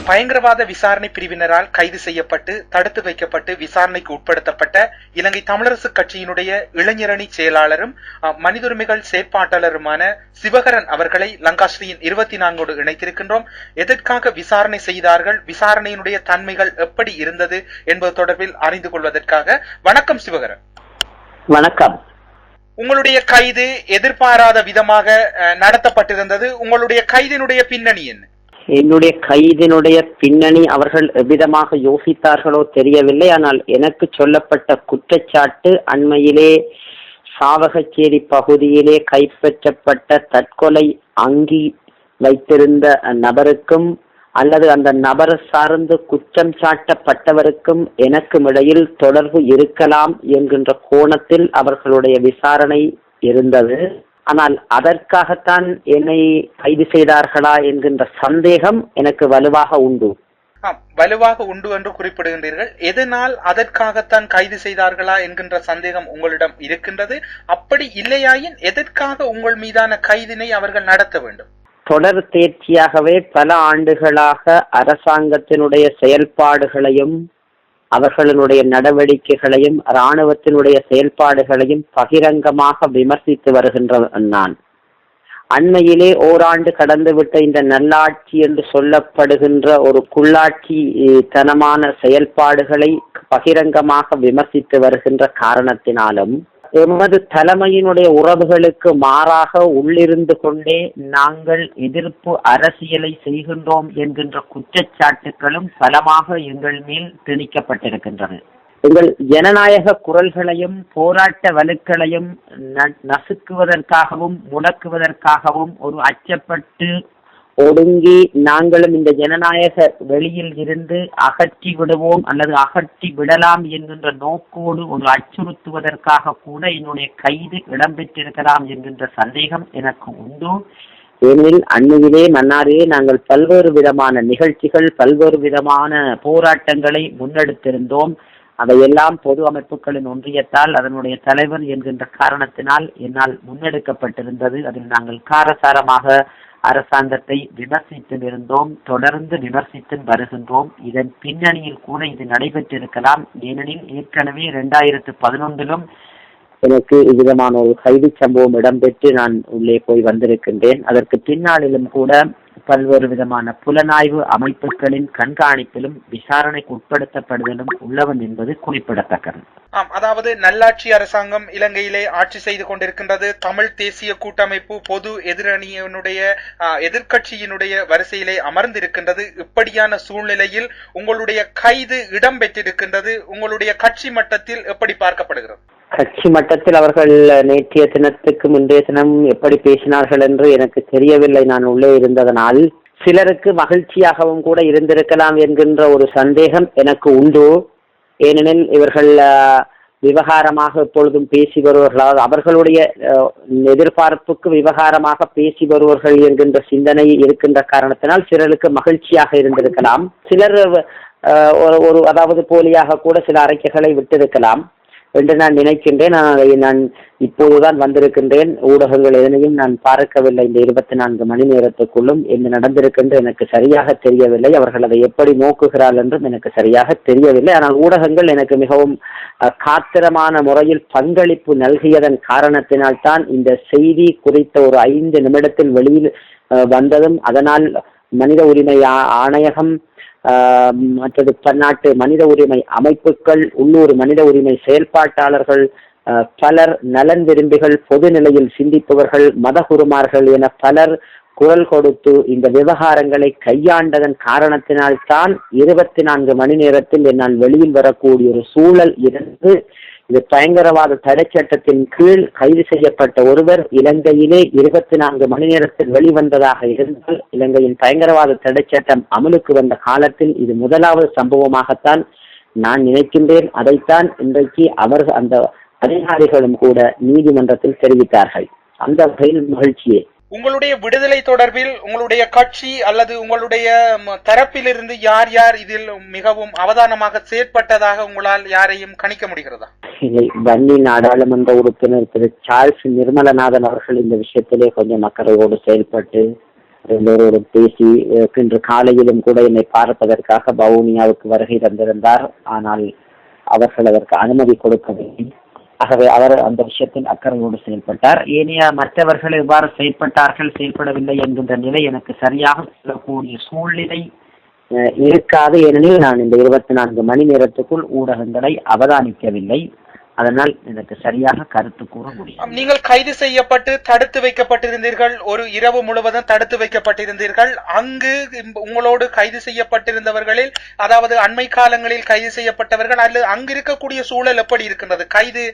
பயங்கரவாத விசாரணை பிரிவினரால் கைது செய்யப்பட்டு தடுத்து வைக்கப்பட்டு விசாரணைக்கு உட்படுத்தப்பட்ட இலங்கை தமிழரசு கட்சியினுடைய இளைஞரணி செயலாளரும் மனித உரிமைகள் செயற்பாட்டாளருமான சிவகரன் அவர்களை லங்காஸ்ரீயின் 24 இணைத்திருக்கின்றோம். எதற்காக விசாரணை செய்தார்கள், விசாரணையினுடைய தன்மைகள் எப்படி இருந்தது என்பது தொடர்பில் அறிந்து கொள்வதற்காக. வணக்கம் சிவகரன். வணக்கம். உங்களுடைய கைது எதிர்பாராத விதமாக நடத்தப்பட்டிருந்தது. உங்களுடைய கைதினுடைய பின்னணி என்ன? என்னுடைய கைதினுடைய பின்னணி அவர்கள் எவ்விதமாக யோசித்தார்களோ தெரியவில்லை. ஆனால் எனக்கு சொல்லப்பட்ட குற்றச்சாட்டு அண்மையிலே சாவகச்சேரி பகுதியிலே கைப்பற்றப்பட்ட தற்கொலை அங்கி வைத்திருந்த நபருக்கும் அல்லது அந்த நபர் சார்ந்து குற்றம் சாட்டப்பட்டவருக்கும் எனக்கும் இடையில் தொடர்பு இருக்கலாம் என்கின்ற கோணத்தில் அவர்களுடைய விசாரணை இருந்தது. ஆனால் அதற்காகத்தான் என்னை கைது செய்தார்களா என்கின்ற சந்தேகம் எனக்கு வலுவாக உண்டு. வலுவாக உண்டு என்று குறிப்பிடுகின்றீர்கள். எதனால் அதற்காகத்தான் கைது செய்தார்களா என்கின்ற சந்தேகம் உங்களிடம் இருக்கின்றது. அப்படி இல்லையாயின் எதற்காக உங்கள் மீதான கைதினை அவர்கள் நடத்த வேண்டும்? தொடர் தேர்ச்சியாகவே பல ஆண்டுகளாக அரசாங்கத்தினுடைய செயல்பாடுகளையும் அவர்களுடைய நடவடிக்கைகளையும் இராணுவத்தினுடைய செயல்பாடுகளையும் பகிரங்கமாக விமர்சித்து வருகின்ற நான் அண்மையிலே ஓராண்டு கடந்துவிட்ட இந்த நல்லாட்சி என்று சொல்லப்படுகின்ற ஒரு குள்ளாட்சி தனமான செயல்பாடுகளை பகிரங்கமாக விமர்சித்து வருகின்ற காரணத்தினாலும் எமது தலைமையினுடைய உறவுகளுக்கு மாறாக உள்ளிருந்து கொண்டே நாங்கள் எதிர்ப்பு அரசியலை செய்கின்றோம் என்கின்ற குற்றச்சாட்டுகளும் பலமாக எங்கள் மேல் திணிக்கப்பட்டிருக்கின்றது. எங்கள் ஜனநாயக குரல்களையும் போராட்ட வலுக்களையும் நசுக்குவதற்காகவும் முடக்குவதற்காகவும் ஒரு அச்சப்பட்டு ஒடுங்கி நாங்களும் இந்த ஜனநாயக வெளியில் இருந்து அகற்றி விடுவோம் அல்லது அகற்றி விடலாம் என்கின்ற நோக்கோடு ஒரு அச்சுறுத்துவதற்காக கூட என்னுடைய கைது இடம்பெற்றிருக்கலாம் என்கின்ற சந்தேகம் எனக்கு உண்டு. ஏனெனில் அண்மையிலே மன்னாரிலே நாங்கள் பல்வேறு விதமான நிகழ்ச்சிகள் பல்வேறு விதமான போராட்டங்களை முன்னெடுத்திருந்தோம். அவையெல்லாம் பொது அமைப்புகளின் ஒன்றியத்தால் அதனுடைய தலைவர் என்கின்ற காரணத்தினால் என்னால் முன்னெடுக்கப்பட்டிருந்தது. அதில் நாங்கள் காரசாரமாக அரசாங்கத்தை விமர்சித்திருந்தோம், தொடர்ந்து விமர்சித்து வருகின்றோம். இதன் பின்னணியில் கூட இது நடைபெற்றிருக்கலாம். ஏனெனில் ஏற்கனவே 2011 எனக்கு இவ்விதமான ஒரு கைது சம்பவம் இடம்பெற்று நான் உள்ளே போய் வந்திருக்கின்றேன். அதற்கு பின்னாளிலும் கூட பல்வேறு விதமான புலனாய்வு அமைப்புகளின் கண்காணிப்பிலும் விசாரணைக்கு உட்படுத்தப்படுதலும் உள்ளவன் என்பது குறிப்பிடத்தக்கது. அதாவது நல்லாட்சி அரசாங்கம் இலங்கையிலே ஆட்சி செய்து கொண்டிருக்கின்றது. தமிழ் தேசிய கூட்டமைப்பு பொது எதிரணியினுடைய எதிர்கட்சியினுடைய வரிசையிலே அமர்ந்திருக்கின்றது. இப்படியான சூழ்நிலையில் உங்களுடைய கைது இடம்பெற்றிருக்கின்றது. உங்களுடைய கட்சி மட்டத்தில் எப்படி பார்க்கப்படுகிறது? கட்சி மட்டத்தில் அவர்கள் நேற்றைய தினத்துக்கு முந்தைய தினம் எப்படி பேசினார்கள் என்று எனக்கு தெரியவில்லை. நான் உள்ளே இருந்ததனால் சிலருக்கு மகிழ்ச்சியாகவும் கூட இருந்திருக்கலாம் என்கின்ற ஒரு சந்தேகம் எனக்கு உண்டு. ஏனெனில் இவர்கள் விவகாரமாக எப்பொழுதும் பேசி வருவர்களால் அவர்களுடைய எதிர்பார்ப்புக்கு விவகாரமாக பேசி வருவர்கள் என்கின்ற சிந்தனை இருக்கின்ற காரணத்தினால் சிலருக்கு மகிழ்ச்சியாக இருந்திருக்கலாம். சிலர் ஒரு அதாவது போலியாக கூட சில அறிக்கைகளை விட்டிருக்கலாம் என்று நான் நினைக்கின்றேன். நான் இப்போதுதான் வந்திருக்கின்றேன். ஊடகங்கள் எதனையும் நான் பார்க்கவில்லை. இந்த 24 மணி நேரத்துக்குள்ளும் என்ன நடந்திருக்கின்ற எனக்கு சரியாக தெரியவில்லை. அவர்கள் அதை எப்படி நோக்குகிறார்கள் என்றும் எனக்கு சரியாக தெரியவில்லை. ஆனால் ஊடகங்கள் எனக்கு மிகவும் காத்திரமான முறையில் பங்களிப்பு நல்கியதன் காரணத்தினால்தான் இந்த செய்தி குறித்த ஒரு 5 நிமிடத்தில் வெளியில் வந்ததும் அதனால் மனித உரிமை ஆணையகம் மற்றது பன்னாட்டு மனித உரிமை அமைப்புகள் உள்ளூர் மனித உரிமை செயல்பாட்டாளர்கள் பலர் நலன் விரும்பிகள் பொது நிலையில் சிந்திப்பவர்கள் மதகுருமார்கள் என பலர் குரல் கொடுத்து இந்த விவகாரங்களை கையாண்டதன் காரணத்தினால்தான் 24 மணி நேரத்தில் என்னால் வெளியில் வரக்கூடிய ஒரு சூழல் இருந்து இது பயங்கரவாத தடை சட்டத்தின் கீழ் கைது செய்யப்பட்ட ஒருவர் இலங்கையிலே 24 மணி நேரத்தில் வெளிவந்ததாக இருந்தால் இலங்கையின் பயங்கரவாத தடை சட்டம் அமலுக்கு வந்த காலத்தில் இது முதலாவது சம்பவமாகத்தான் நான் நினைக்கின்றேன். அதைத்தான் இன்றைக்கு அவர்கள் அந்த அதிகாரிகளும் கூட நீதிமன்றத்தில் தெரிவித்தார்கள். அந்த வகையில் மகிழ்ச்சியே. உங்களுடைய விடுதலை தொடர்பில் உங்களுடைய கட்சி அல்லது உங்களுடைய தரப்பிலிருந்து யார் யார் இதில் மிகவும் அவதானமாக செயற்பட்டதாக உங்களால் யாரையும் கணிக்க முடிகிறதா? வன்னி நாடாளுமன்ற உறுப்பினர் திரு சார்ல்ஸ் நிர்மலநாதன் அவர்கள் இந்த விஷயத்திலே கொஞ்சம் அக்கறையோடு செயல்பட்டு எல்லோரோடும் பேசி இன்று காலையிலும் கூட என்னை பார்ப்பதற்காக வவுனியாவுக்கு வருகை தந்திருந்தார். ஆனால் அவர்கள் அதற்கு அனுமதி கொடுக்கவில்லை. ஆகவே அவர் அந்த விஷயத்தில் அக்கறையோடு செயல்பட்டார். ஏனைய மற்றவர்கள் எவ்வாறு செயல்படவில்லை என்கின்ற நிலை எனக்கு சரியாக சொல்லக்கூடிய சூழ்நிலை இருக்காது. ஏனெனில் நான் இந்த 24 மணி நேரத்துக்குள் ஊடகங்களை அவதானிக்கவில்லை. அதனால் எனக்கு சரியாக கருத்து கூற முடியும். நீங்கள் கைது செய்யப்பட்டு தடுத்து வைக்கப்பட்டிருந்தீர்கள், ஒரு இரவு முழுவதும் தடுத்து வைக்கப்பட்டிருந்தீர்கள். அங்கு உங்களோடு கைது செய்யப்பட்டிருந்தவர்களில், அதாவது அண்மை காலங்களில் கைது செய்யப்பட்டவர்கள் அல்லது அங்கு இருக்கக்கூடிய சூழல் எப்படி இருக்கின்றது? கைது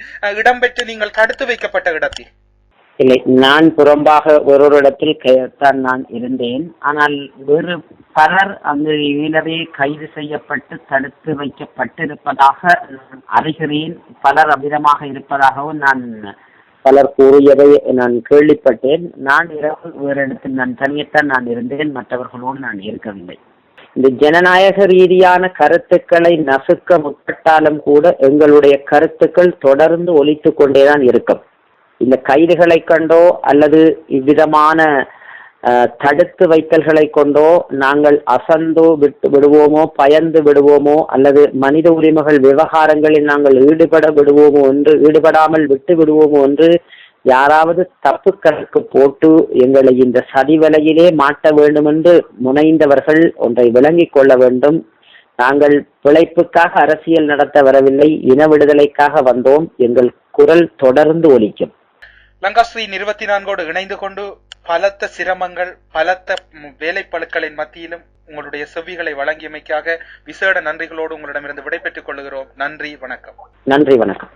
இடம்பெற்று நீங்கள் தடுத்து வைக்கப்பட்ட இடத்தில்? இல்லை, நான் புறம்பாக ஒரு இடத்தில் தான் நான் இருந்தேன். ஆனால் வேறு பலர் அங்கு ஏற்கனவே கைது செய்யப்பட்டு தடுத்து வைக்கப்பட்டிருப்பதாக அறிகிறேன். பலர் அவ்விதமாக இருப்பதாகவும் பலர் கூறியதை நான் கேள்விப்பட்டேன். நான் இரவு வேறு இடத்தில் நான் தனியத்தான் நான் இருந்தேன், மற்றவர்களோடு நான் இருக்கவில்லை. இந்த ஜனநாயக ரீதியான கருத்துக்களை நசுக்க முற்பட்டாலும் கூட எங்களுடைய கருத்துக்கள் தொடர்ந்து ஒலித்து கொண்டேதான் இருக்கும். இந்த கைதுகளை கண்டோ அல்லது இவ்விதமான தடுத்து வைத்தல்களை கொண்டோ நாங்கள் அசந்து விடுவோமோ, பயந்து விடுவோமோ, அல்லது மனித உரிமைகள் விவகாரங்களில் நாங்கள் ஈடுபடாமல் விட்டு விடுவோமோ என்று யாராவது தப்பு கணக்கு போட்டு எங்களை இந்த சதிவலையிலே மாட்ட வேண்டும் என்று முனைந்தவர்கள் ஒன்றை விளங்கிக் கொள்ள வேண்டும். நாங்கள் பிழைப்புக்காக அரசியல் நடத்த வரவில்லை, இன விடுதலைக்காக வந்தோம். எங்கள் குரல் தொடர்ந்து ஒலிக்கும். லங்காஸ்ரீ 24 இணைந்து கொண்டு பலத்த சிரமங்கள், பலத்த வேலைப்பளுக்களின் மத்தியிலும் உங்களுடைய செவ்விகளை வழங்கியமைக்காக விசேட நன்றிகளோடு உங்களிடமிருந்து விடைபெற்றுக் கொள்கிறோம். நன்றி, வணக்கம். நன்றி, வணக்கம்.